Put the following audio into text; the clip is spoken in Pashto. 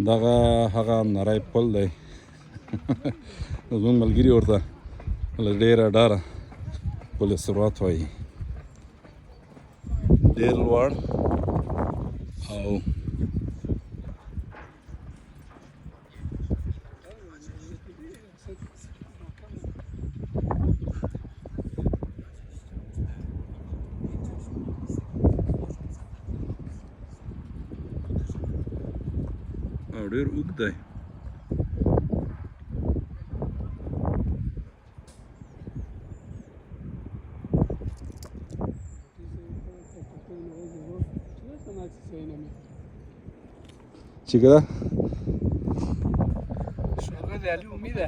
دغه هغه نری پل دی زموږ ملګري ورته له ډېره ډاره پل صراط وایي ډېر لوړ او ډېر اوږد دی چی که ده؟ شوربه د علي امیده